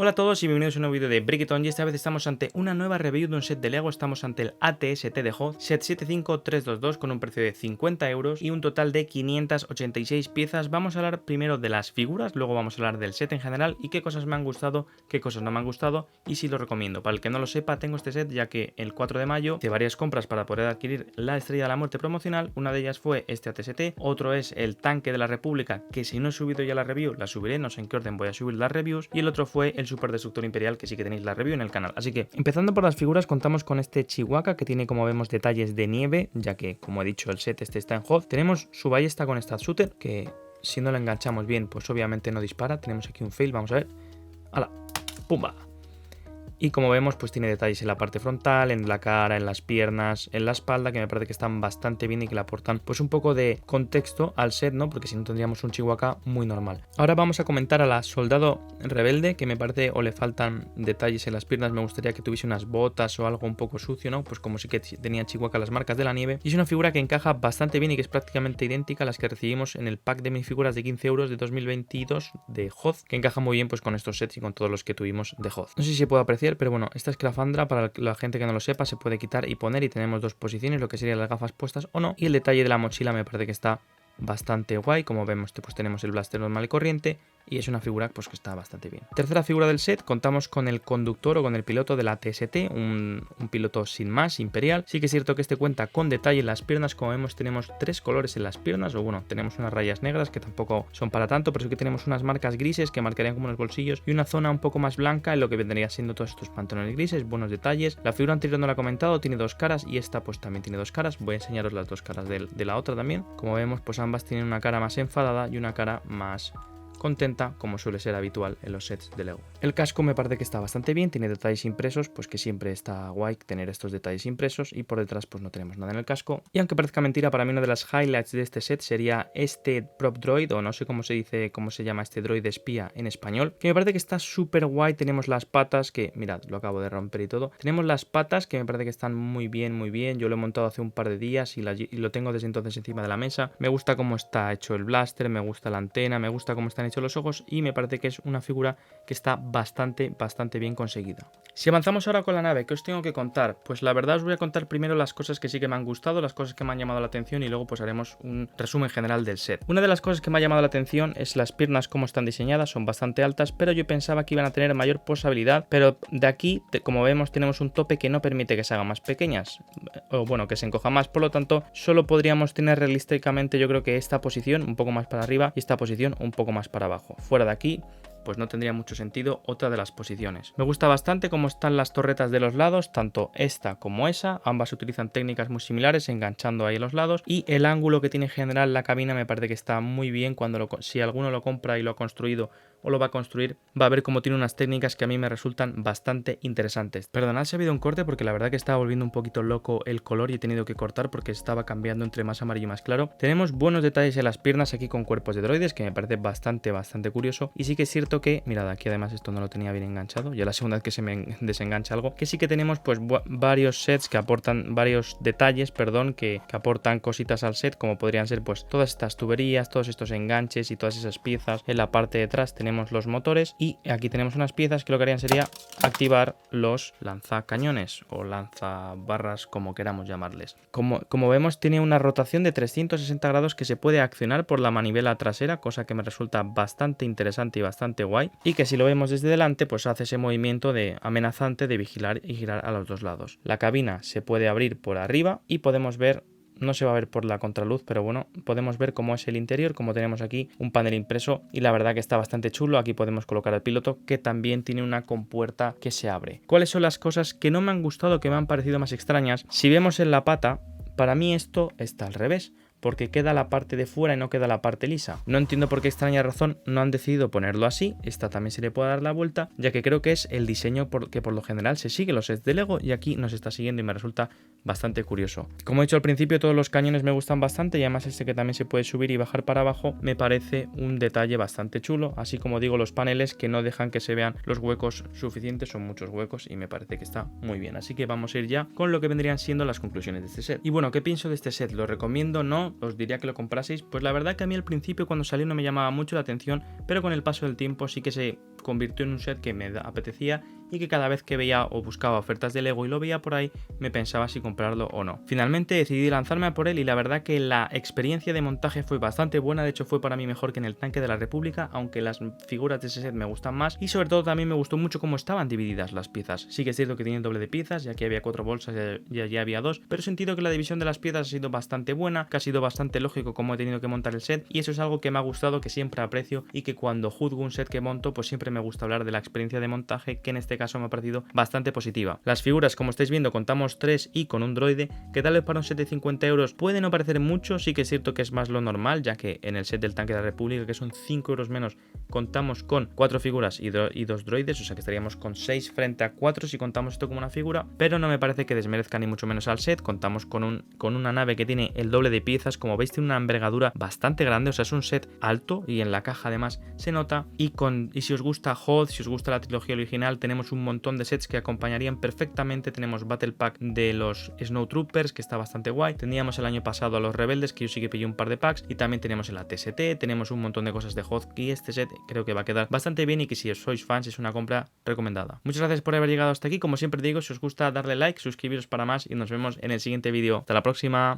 Hola a todos y bienvenidos a un nuevo vídeo de Brickton, y esta vez estamos ante una nueva review de un set de Lego. Estamos ante el ATST de Hoth, set 75322 con un precio de 50 euros y un total de 586 piezas. Vamos a hablar primero de las figuras, luego vamos a hablar del set en general y qué cosas me han gustado, qué cosas no me han gustado y si lo recomiendo. Para el que no lo sepa, tengo este set ya que el 4 de mayo hice varias compras para poder adquirir la Estrella de la Muerte promocional. Una de ellas fue este ATST, otro es el Tanque de la República, que si no he subido ya la review, la subiré, no sé en qué orden voy a subir las reviews, y el otro fue el Super Destructor Imperial, que sí que tenéis la review en el canal. Así que, empezando por las figuras, contamos con este Chihuahua, que tiene, como vemos, detalles de nieve, ya que, como he dicho, el set este está en Hoth. Tenemos su ballesta con esta shooter, que si no la enganchamos bien, pues obviamente no dispara. Tenemos aquí un fail, vamos a ver. ¡Hala! ¡Pumba! Y como vemos, pues tiene detalles en la parte frontal, en la cara, en las piernas, en la espalda, que me parece que están bastante bien y que le aportan pues un poco de contexto al set, ¿no? Porque si no tendríamos un Chihuahua muy normal. Ahora vamos a comentar a la Soldado Rebelde, que me parece o le faltan detalles en las piernas. Me gustaría que tuviese unas botas o algo un poco sucio, ¿no? Pues como sí que tenía Chihuahua las marcas de la nieve. Y es una figura que encaja bastante bien y que es prácticamente idéntica a las que recibimos en el pack de minifiguras de 15 euros de 2022 de Hoth, que encaja muy bien pues con estos sets y con todos los que tuvimos de Hoth. No sé si se puede apreciar, pero bueno, esta escafandra, para la gente que no lo sepa, se puede quitar y poner, y tenemos dos posiciones, lo que serían las gafas puestas o no, y el detalle de la mochila me parece que está bastante guay. Como vemos, pues tenemos el blaster normal y corriente, y es una figura pues que está bastante bien. Tercera figura del set, contamos con el conductor o con el piloto de la TST, un piloto sin más, imperial. Sí que es cierto que este cuenta con detalle en las piernas. Como vemos, tenemos tres colores en las piernas, o bueno, tenemos unas rayas negras que tampoco son para tanto, pero sí que tenemos unas marcas grises que marcarían como unos bolsillos, y una zona un poco más blanca en lo que vendría siendo todos estos pantalones grises. Buenos detalles. La figura anterior no la he comentado, tiene dos caras, y esta pues también tiene dos caras. Voy a enseñaros las dos caras de la otra también. Como vemos, pues ambas tienen una cara más enfadada y una cara más contenta, como suele ser habitual en los sets de Lego. El casco me parece que está bastante bien, tiene detalles impresos, pues que siempre está guay tener estos detalles impresos, y por detrás pues no tenemos nada en el casco. Y aunque parezca mentira, para mí una de las highlights de este set sería este prop droid, o no sé cómo se dice, cómo se llama este droid espía en español, que me parece que está súper guay. Tenemos las patas, que mirad, lo acabo de romper y todo. Tenemos las patas que me parece que están muy bien, muy bien. Yo lo he montado hace un par de días y lo tengo desde entonces encima de la mesa. Me gusta cómo está hecho el blaster, me gusta la antena, me gusta cómo están hechos los ojos, y me parece que es una figura que está bastante bien conseguida. Si avanzamos ahora con la nave, ¿qué os tengo que contar? Pues la verdad os voy a contar primero las cosas que sí que me han gustado, las cosas que me han llamado la atención, y luego pues haremos un resumen general del set. Una de las cosas que me ha llamado la atención es las piernas, cómo están diseñadas. Son bastante altas, pero yo pensaba que iban a tener mayor posabilidad, pero de aquí, como vemos, tenemos un tope que no permite que se hagan más pequeñas, o bueno, que se encoja más. Por lo tanto, solo podríamos tener realísticamente, yo creo, que esta posición un poco más para arriba y esta posición un poco más para abajo. Fuera de aquí, pues no tendría mucho sentido otra de las posiciones. Me gusta bastante cómo están las torretas de los lados, tanto esta como esa. Ambas utilizan técnicas muy similares, enganchando ahí los lados, y el ángulo que tiene en general la cabina me parece que está muy bien. Si alguno lo compra y lo ha construido o lo va a construir, va a ver cómo tiene unas técnicas que a mí me resultan bastante interesantes. Perdonad si ha habido un corte, porque la verdad que estaba volviendo un poquito loco el color y he tenido que cortar porque estaba cambiando entre más amarillo y más claro. Tenemos buenos detalles en las piernas aquí con cuerpos de droides, que me parece bastante curioso. Y sí que es cierto que, mirad, aquí además esto no lo tenía bien enganchado, ya la segunda vez que se me desengancha algo, que sí que tenemos pues varios sets que aportan, varios detalles, perdón, que aportan cositas al set, como podrían ser pues todas estas tuberías, todos estos enganches y todas esas piezas. En la parte de atrás tenemos los motores, y aquí tenemos unas piezas que lo que harían sería activar los lanzacañones o lanzabarras, como queramos llamarles. Como vemos, tiene una rotación de 360 grados que se puede accionar por la manivela trasera, cosa que me resulta bastante interesante y bastante guay, y que si lo vemos desde delante pues hace ese movimiento de amenazante de vigilar y girar a los dos lados. La cabina se puede abrir por arriba y podemos ver, no se va a ver por la contraluz, pero bueno, podemos ver cómo es el interior, como tenemos aquí un panel impreso, y la verdad que está bastante chulo. Aquí podemos colocar al piloto, que también tiene una compuerta que se abre. ¿Cuáles son las cosas que no me han gustado, que me han parecido más extrañas? Si vemos en la pata, para mí esto está al revés, porque queda la parte de fuera y no queda la parte lisa. No entiendo por qué extraña razón no han decidido ponerlo así. Esta también se le puede dar la vuelta, ya que creo que es el diseño que por lo general se sigue en los sets de Lego, y aquí nos está siguiendo y me resulta bastante curioso. Como he dicho al principio, todos los cañones me gustan bastante, y además este que también se puede subir y bajar para abajo me parece un detalle bastante chulo, así como digo los paneles, que no dejan que se vean los huecos suficientes, son muchos huecos y me parece que está muy bien. Así que vamos a ir ya con lo que vendrían siendo las conclusiones de este set. Y bueno, ¿qué pienso de este set? ¿Lo recomiendo? ¿No? ¿Os diría que lo compraseis? Pues la verdad que a mí al principio, cuando salió, no me llamaba mucho la atención, pero con el paso del tiempo sí que se convirtió en un set que me apetecía y que cada vez que veía o buscaba ofertas de Lego y lo veía por ahí, me pensaba si comprarlo o no. Finalmente decidí lanzarme a por él y la verdad que la experiencia de montaje fue bastante buena, de hecho fue para mí mejor que en el Tanque de la República, aunque las figuras de ese set me gustan más y sobre todo también me gustó mucho cómo estaban divididas las piezas. Sí que es cierto que tienen doble de piezas, ya que había 4 bolsas y allí había 2, pero he sentido que la división de las piezas ha sido bastante buena, que ha sido bastante lógico cómo he tenido que montar el set y eso es algo que me ha gustado, que siempre aprecio y que cuando juzgo un set que monto pues siempre me gusta hablar de la experiencia de montaje, que en este caso me ha parecido bastante positiva. Las figuras, como estáis viendo, contamos 3 y con un droide, que tal vez para un set de 50 euros puede no parecer mucho, sí que es cierto que es más lo normal, ya que en el set del Tanque de la República, que son 5 euros menos, contamos con 4 figuras y 2 droides, o sea que estaríamos con 6 frente a 4 si contamos esto como una figura, pero no me parece que desmerezca ni mucho menos al set. Contamos con una nave que tiene el doble de piezas, como veis tiene una envergadura bastante grande, o sea es un set alto y en la caja además se nota, y si os gusta Hoth, si os gusta la trilogía original, tenemos un montón de sets que acompañarían perfectamente. Tenemos Battle Pack de los Snowtroopers, que está bastante guay, teníamos el año pasado a los Rebeldes, que yo sí que pillé un par de packs, y también tenemos el AT-ST, tenemos un montón de cosas de Hoth, y este set creo que va a quedar bastante bien y que si sois fans es una compra recomendada. Muchas gracias por haber llegado hasta aquí, como siempre digo, si os gusta darle like, suscribiros para más y nos vemos en el siguiente vídeo. Hasta la próxima.